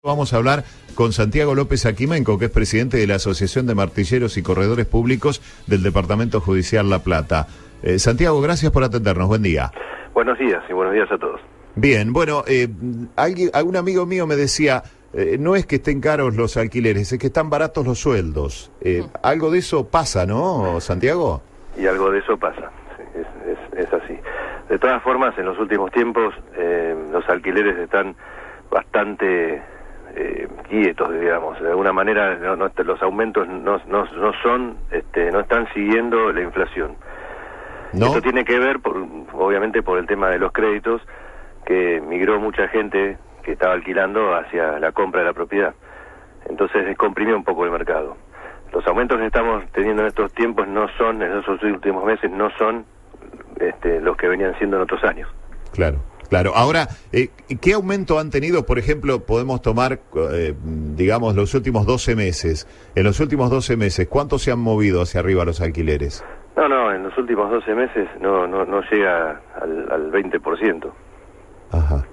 Vamos a hablar con Santiago López Aquimenco, que es presidente de la Asociación de Martilleros y Corredores Públicos del Departamento Judicial La Plata. Santiago, gracias por atendernos. Buen día. Buenos días y buenos días a todos. Bien, bueno, algún amigo mío me decía, no es que estén caros los alquileres, es que están baratos los sueldos. Algo de eso pasa, ¿no, Santiago? Y algo de eso pasa, sí, es así. De todas formas, en los últimos tiempos los alquileres están bastante quietos, digamos. De alguna manera los aumentos no están siguiendo la inflación. ¿No? Esto tiene que ver, obviamente, por el tema de los créditos, que migró mucha gente que estaba alquilando hacia la compra de la propiedad. Entonces descomprimió un poco el mercado. Los aumentos que estamos teniendo en estos tiempos en esos últimos meses, no son los que venían siendo en otros años. Claro. Claro, ahora, ¿qué aumento han tenido? Por ejemplo, podemos tomar, digamos, los últimos 12 meses. En los últimos 12 meses, ¿cuánto se han movido hacia arriba los alquileres? No, en los últimos 12 meses no llega al 20%. Ajá.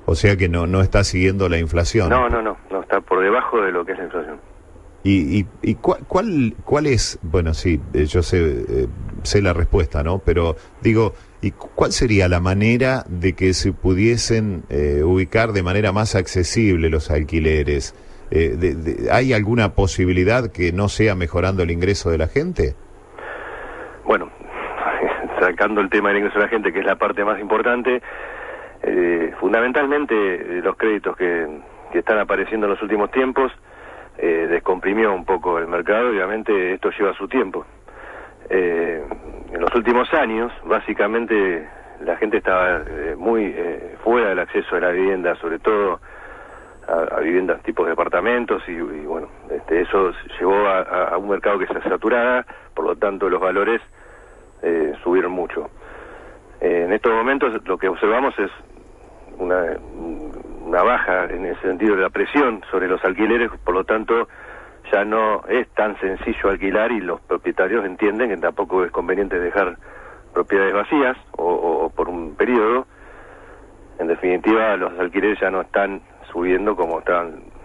O sea que no está siguiendo la inflación. No está por debajo de lo que es la inflación. ¿Y cuál es? Bueno, sí, yo sé la respuesta, ¿no? Pero digo, ¿y cuál sería la manera de que se pudiesen ubicar de manera más accesible los alquileres? ¿Hay alguna posibilidad que no sea mejorando el ingreso de la gente? Bueno, sacando el tema del ingreso de la gente, que es la parte más importante, fundamentalmente los créditos que están apareciendo en los últimos tiempos descomprimió un poco el mercado. Obviamente esto lleva su tiempo. En los últimos años, básicamente, la gente estaba muy fuera del acceso a la vivienda, sobre todo a viviendas tipo departamentos, y bueno, eso llevó a un mercado que se saturaba, por lo tanto los valores subieron mucho. En estos momentos lo que observamos es una baja en el sentido de la presión sobre los alquileres, por lo tanto ya no es tan sencillo alquilar, y los propietarios entienden que tampoco es conveniente dejar propiedades vacías o por un periodo. En definitiva, los alquileres ya no están subiendo como estaban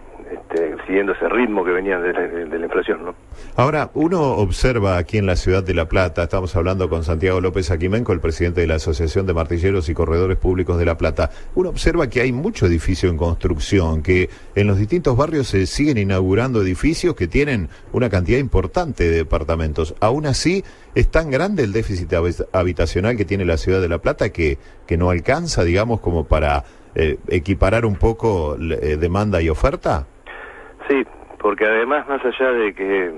siguiendo ese ritmo que venían de la inflación, ¿no? Ahora, uno observa aquí en la ciudad de La Plata, estamos hablando con Santiago López Aquimenco, el presidente de la Asociación de Martilleros y Corredores Públicos de La Plata. Uno observa que hay mucho edificio en construcción, que en los distintos barrios se siguen inaugurando edificios que tienen una cantidad importante de departamentos. Aún así, es tan grande el déficit habitacional que tiene la ciudad de La Plata que no alcanza, digamos, como para equiparar un poco demanda y oferta. Sí, porque además, más allá de que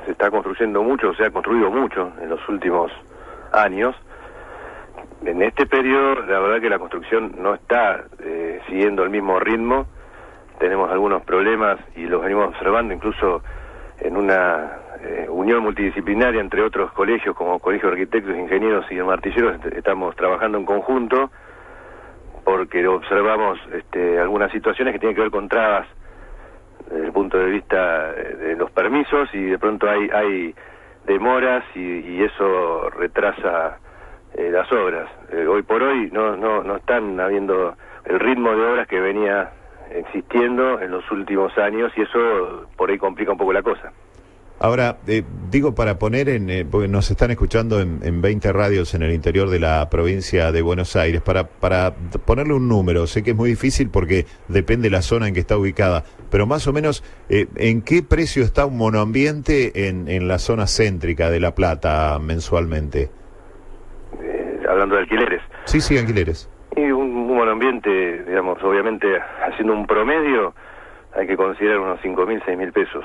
se está construyendo mucho, se ha construido mucho en los últimos años, en este periodo la verdad que la construcción no está siguiendo el mismo ritmo. Tenemos algunos problemas y los venimos observando incluso en una unión multidisciplinaria entre otros colegios, como Colegio de Arquitectos, Ingenieros y Martilleros. Estamos trabajando en conjunto porque observamos algunas situaciones que tienen que ver con trabas desde el punto de vista de los permisos, y de pronto hay demoras y eso retrasa las obras. Hoy por hoy no están habiendo el ritmo de obras que venía existiendo en los últimos años, y eso por ahí complica un poco la cosa. Ahora, digo, para poner porque nos están escuchando en 20 radios en el interior de la provincia de Buenos Aires, para ponerle un número, sé que es muy difícil porque depende de la zona en que está ubicada, pero más o menos, ¿en qué precio está un monoambiente en la zona céntrica de La Plata mensualmente? Hablando de alquileres. Sí, alquileres. Y un monoambiente, digamos, obviamente, haciendo un promedio, hay que considerar unos 5.000, 6.000 pesos.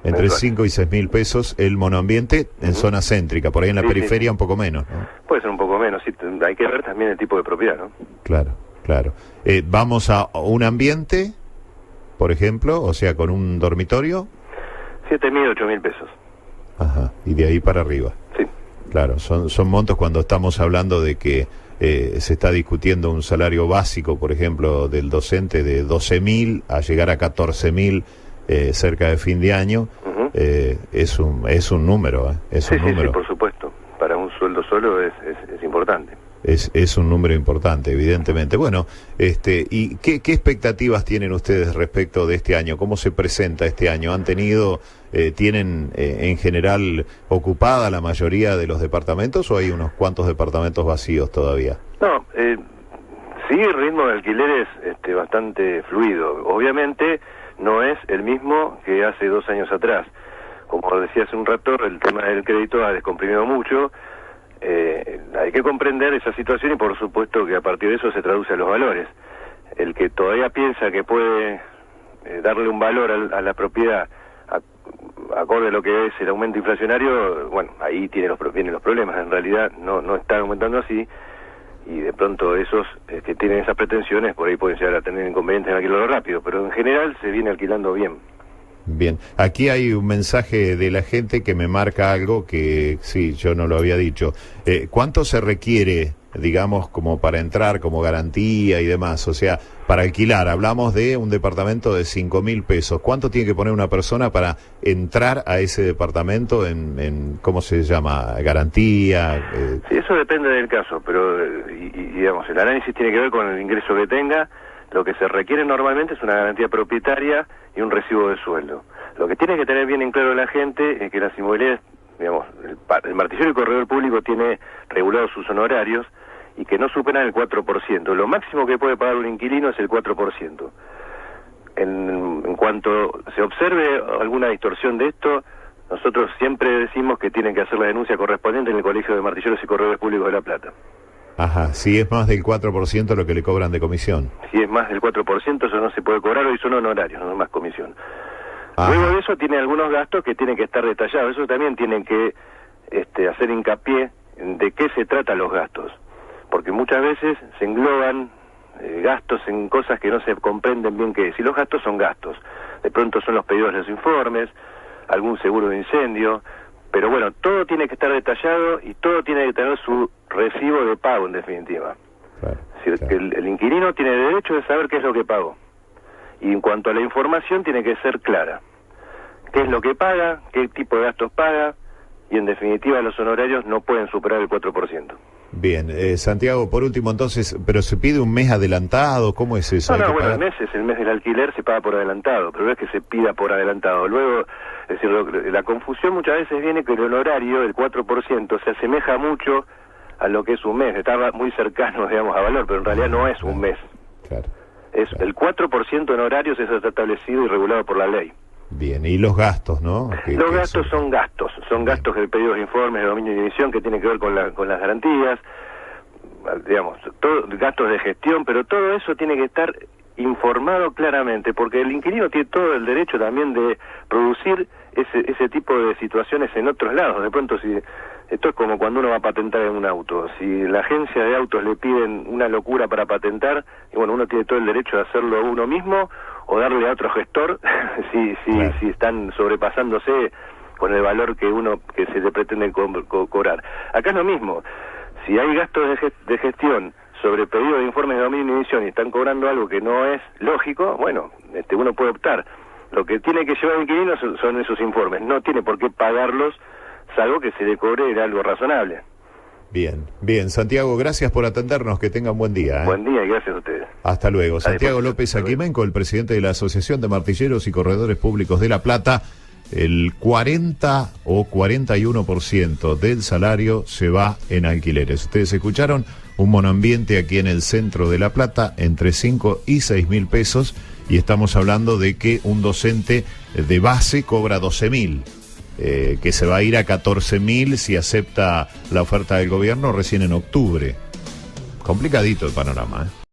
Entre 5 y 6 mil pesos el monoambiente en zona céntrica, por ahí en la periferia un poco menos, ¿no? Puede ser un poco menos, sí, hay que ver también el tipo de propiedad, ¿no? Claro. Vamos a un ambiente, por ejemplo, o sea, con un dormitorio. 7.000, 8.000 pesos. Ajá, y de ahí para arriba. Sí. Claro, son montos cuando estamos hablando de que se está discutiendo un salario básico, por ejemplo, del docente de 12.000 a llegar a 14.000 cerca de fin de año. Es un número, es un número. Sí, por supuesto. Para un sueldo solo es importante. Es un número importante, evidentemente. Bueno, ¿y qué expectativas tienen ustedes respecto de este año? ¿Cómo se presenta este año? ¿Tienen en general ocupada la mayoría de los departamentos o hay unos cuantos departamentos vacíos todavía? No, sí, el ritmo de alquiler es bastante fluido. Obviamente no es el mismo que hace 2 años atrás. Como decía hace un rato, el tema del crédito ha descomprimido mucho. Hay que comprender esa situación y por supuesto que a partir de eso se traduce a los valores. El que todavía piensa que puede darle un valor a la propiedad acorde a lo que es el aumento inflacionario, bueno, ahí vienen los problemas. En realidad no están aumentando así y de pronto esos que tienen esas pretensiones por ahí pueden llegar a tener inconvenientes en alquilarlo rápido, pero en general se viene alquilando bien. Bien, aquí hay un mensaje de la gente que me marca algo que sí, yo no lo había dicho. ¿Cuánto se requiere, digamos, como para entrar, como garantía y demás? O sea, para alquilar, hablamos de un departamento de 5.000 pesos. ¿Cuánto tiene que poner una persona para entrar a ese departamento en ¿cómo se llama? ¿Garantía? Sí, eso depende del caso, pero digamos, el análisis tiene que ver con el ingreso que tenga. Lo que se requiere normalmente es una garantía propietaria y un recibo de sueldo. Lo que tiene que tener bien en claro la gente es que las inmobiliarias, digamos, el Martillero y Corredor Público tiene regulados sus honorarios y que no superan el 4%. Lo máximo que puede pagar un inquilino es el 4%. En cuanto se observe alguna distorsión de esto, nosotros siempre decimos que tienen que hacer la denuncia correspondiente en el Colegio de Martilleros y Corredores Públicos de La Plata. Ajá, si es más del 4% lo que le cobran de comisión. Si es más del 4%, eso no se puede cobrar, hoy son honorarios, no es más comisión. Ajá. Luego de eso tiene algunos gastos que tienen que estar detallados, eso también tienen que hacer hincapié en de qué se tratan los gastos, porque muchas veces se engloban gastos en cosas que no se comprenden bien qué es, y los gastos son gastos, de pronto son los pedidos de los informes, algún seguro de incendio, pero bueno, todo tiene que estar detallado y todo tiene que tener su recibo de pago, en definitiva. Claro, es decir, claro. que el inquilino tiene derecho de saber qué es lo que pagó. Y en cuanto a la información, tiene que ser clara. ¿Qué es lo que paga? ¿Qué tipo de gastos paga? Y en definitiva, los honorarios no pueden superar el 4%. Bien, Santiago, por último entonces, ¿pero se pide un mes adelantado? ¿Cómo es eso? No, bueno, el mes del alquiler se paga por adelantado, pero no es que se pida por adelantado. Luego, es decir, la confusión muchas veces viene que el honorario, el 4%, se asemeja mucho a lo que es un mes, está muy cercano, digamos, a valor, pero en realidad no es un mes. Claro. El 4% de honorarios, eso está establecido y regulado por la ley. Bien, y los gastos, ¿no? Los gastos son gastos de pedidos de informes de dominio y emisión que tienen que ver con las garantías, digamos, gastos de gestión, pero todo eso tiene que estar informado claramente, porque el inquilino tiene todo el derecho también de producir ese tipo de situaciones en otros lados. De pronto, esto es como cuando uno va a patentar en un auto. Si la agencia de autos le piden una locura para patentar, y bueno, uno tiene todo el derecho de hacerlo uno mismo o darle a otro gestor si están sobrepasándose con el valor que se le pretende cobrar. Acá es lo mismo. Si hay gastos de gestión sobre pedido de informes de dominio y emisión y están cobrando algo que no es lógico, bueno, uno puede optar. Lo que tiene que llevar el inquilino son esos informes, no tiene por qué pagarlos, salvo que se le cobre algo razonable. Bien, bien, Santiago, gracias por atendernos, que tengan buen día. Buen día y gracias a ustedes. Hasta luego. Santiago López Aquimenco, el presidente de la Asociación de Martilleros y Corredores Públicos de La Plata. El 40 o 41% del salario se va en alquileres. Ustedes escucharon un monoambiente aquí en el centro de La Plata entre 5 y 6.000 pesos y estamos hablando de que un docente de base cobra 12.000, que se va a ir a 14.000 si acepta la oferta del gobierno recién en octubre. Complicadito el panorama, ¿eh?